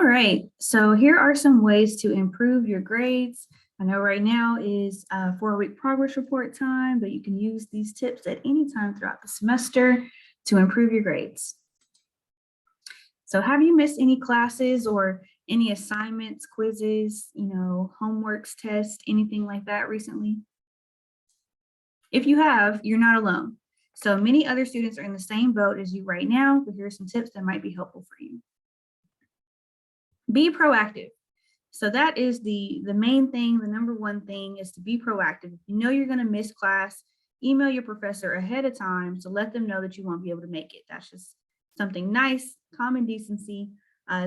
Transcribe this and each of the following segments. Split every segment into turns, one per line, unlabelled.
All right, so here are some ways to improve your grades. I know right now is 4-week progress report time, but you can use these tips at any time throughout the semester to improve your grades. So have you missed any classes or any assignments, quizzes, homeworks, tests, anything like that recently? If you have, you're not alone. So many other students are in the same boat as you right now, but here are some tips that might be helpful for you. Be proactive. So that is the main thing. The number one thing is to be proactive. If you know you're going to miss class, email your professor ahead of time to let them know that you won't be able to make it. That's just something nice, common decency,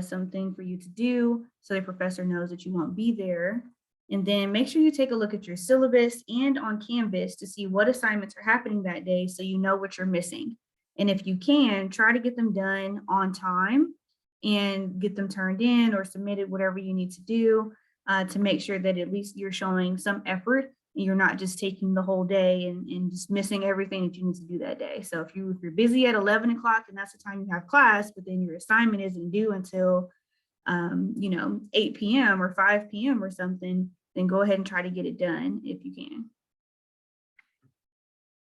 something for you to do so the professor knows that you won't be there. And then make sure you take a look at your syllabus and on Canvas to see what assignments are happening that day so you know what you're missing. And if you can, try to get them done on time and get them turned in or submitted, whatever you need to do to make sure that at least you're showing some effort and you're not just taking the whole day and just missing everything that you need to do that day. So if you're busy at 11 o'clock and that's the time you have class, but then your assignment isn't due until 8 p.m. or 5 p.m. or something, then go ahead and try to get it done if you can.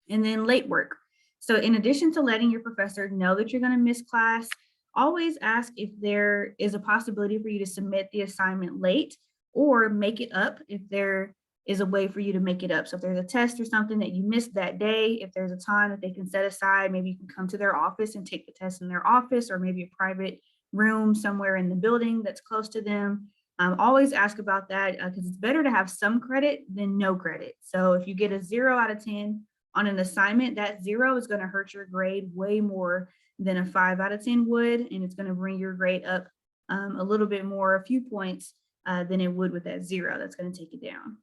And then late work. So in addition to letting your professor know that you're going to miss class, always ask if there is a possibility for you to submit the assignment late or make it up if there is a way for you to make it up. So if there's a test or something that you missed that day, if there's a time that they can set aside, maybe you can come to their office and take the test in their office or maybe a private room somewhere in the building that's close to them. Always ask about that because it's better to have some credit than no credit. So if you get a 0 out of 10 on an assignment, that 0 is going to hurt your grade way more than a 5 out of 10 would, and it's going to bring your grade up a little bit more, a few points than it would with that 0. That's going to take it down.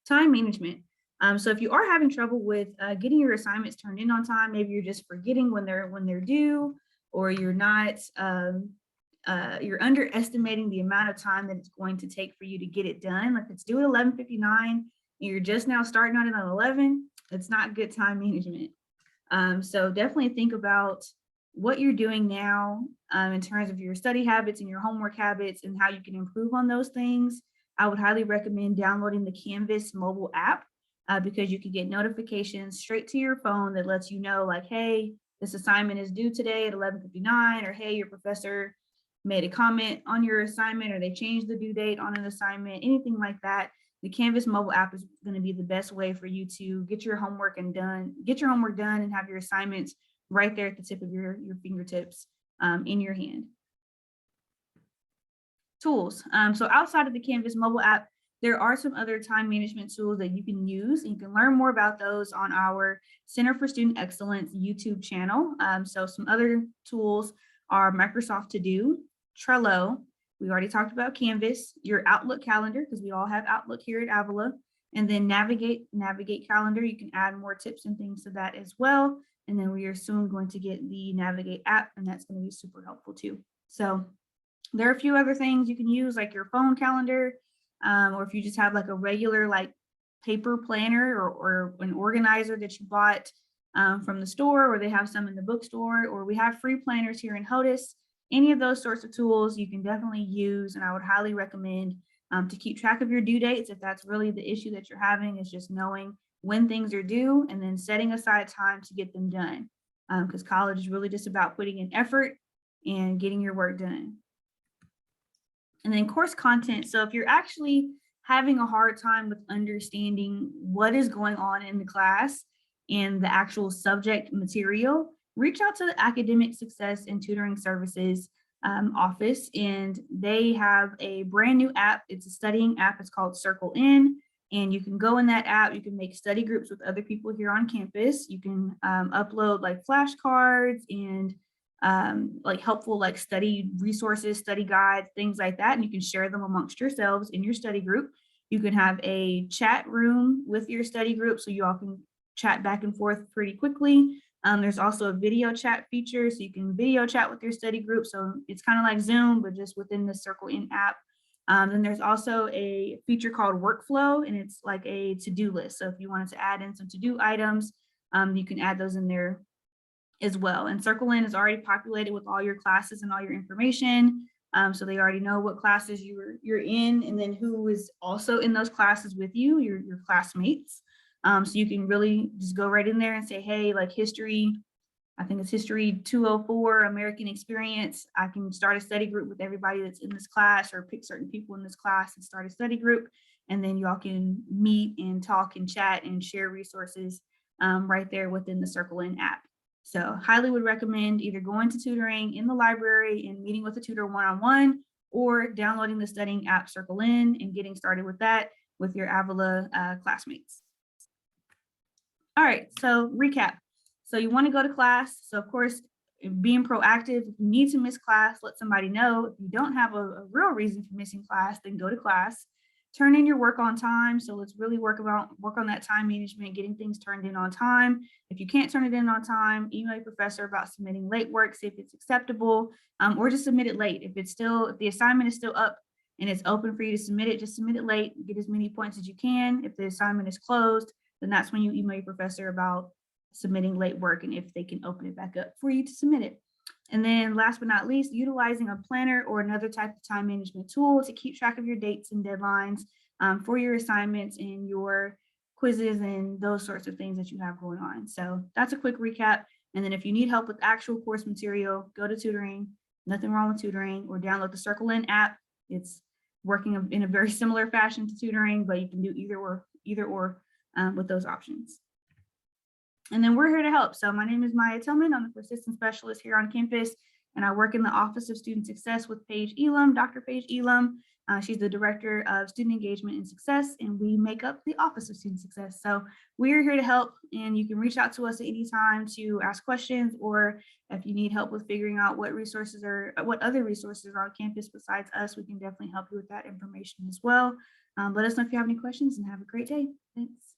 Time management. So if you are having trouble with getting your assignments turned in on time, maybe you're just forgetting when they're due, or you're not you're underestimating the amount of time that it's going to take for you to get it done. Like it's due at 11:59, and you're just now starting on it on 11. It's not good time management. So definitely think about what you're doing now in terms of your study habits and your homework habits and how you can improve on those things. I would highly recommend downloading the Canvas mobile app because you can get notifications straight to your phone that lets you know like, hey, this assignment is due today at 11:59, or hey, your professor made a comment on your assignment, or they changed the due date on an assignment, anything like that. The Canvas mobile app is going to be the best way for you to get your homework done and have your assignments right there at the tip of your fingertips in your hand. Tools. So outside of the Canvas mobile app, there are some other time management tools that you can use, and you can learn more about those on our Center for Student Excellence YouTube channel. So some other tools are Microsoft To Do, Trello. We already talked about Canvas, your Outlook calendar, because we all have Outlook here at Avila, and then Navigate calendar. You can add more tips and things to that as well. And then we are soon going to get the Navigate app, and that's going to be super helpful too. So there are a few other things you can use, like your phone calendar, or if you just have like a regular like paper planner or an organizer that you bought from the store, or they have some in the bookstore, or we have free planners here in HOTUS. Any of those sorts of tools you can definitely use, and I would highly recommend to keep track of your due dates if that's really the issue that you're having, is just knowing when things are due and then setting aside time to get them done, because college is really just about putting in effort and getting your work done. And then course content. So if you're actually having a hard time with understanding what is going on in the class and the actual subject material, reach out to the Academic Success and Tutoring Services office, and they have a brand new app. It's a studying app. It's called Circle In, and you can go in that app. You can make study groups with other people here on campus. You can upload like flashcards and like helpful like study resources, study guides, things like that, and you can share them amongst yourselves in your study group. You can have a chat room with your study group so you all can chat back and forth pretty quickly. There's also a video chat feature, so you can video chat with your study group. So it's kind of like Zoom, but just within the Circle In app. Then there's also a feature called Workflow, and it's like a to-do list. So if you wanted to add in some to-do items, you can add those in there as well. And CircleIn is already populated with all your classes and all your information. So they already know what classes you're in, and then who is also in those classes with you, your classmates. So you can really just go right in there and say, hey, like history, I think it's history 204, American experience. I can start a study group with everybody that's in this class, or pick certain people in this class and start a study group. And then y'all can meet and talk and chat and share resources right there within the CircleIn app. So highly would recommend either going to tutoring in the library and meeting with a tutor one-on-one, or downloading the studying app CircleIn and getting started with that with your Avila classmates. All right, so recap. So you want to go to class. So of course, being proactive, if you need to miss class, let somebody know. If you don't have a real reason for missing class, then go to class. Turn in your work on time. So let's really work on that time management, getting things turned in on time. If you can't turn it in on time, email your professor about submitting late work, see if it's acceptable, or just submit it late. If the assignment is still up and it's open for you to submit it, just submit it late, get as many points as you can. If the assignment is closed, then that's when you email your professor about submitting late work and if they can open it back up for you to submit it. And then last but not least, utilizing a planner or another type of time management tool to keep track of your dates and deadlines for your assignments and your quizzes and those sorts of things that you have going on. So that's a quick recap. And then if you need help with actual course material, go to tutoring, nothing wrong with tutoring, or download the CircleIn app. It's working in a very similar fashion to tutoring, but you can do either or with those options. And then we're here to help. So my name is Maya Tillman. I'm the persistence specialist here on campus, and I work in the Office of Student Success with Paige Elam, Dr. Paige Elam. She's the Director of Student Engagement and Success, and we make up the Office of Student Success. So we're here to help, and you can reach out to us at any time to ask questions, or if you need help with figuring out what other resources are on campus besides us, we can definitely help you with that information as well. Let us know if you have any questions, and have a great day. Thanks.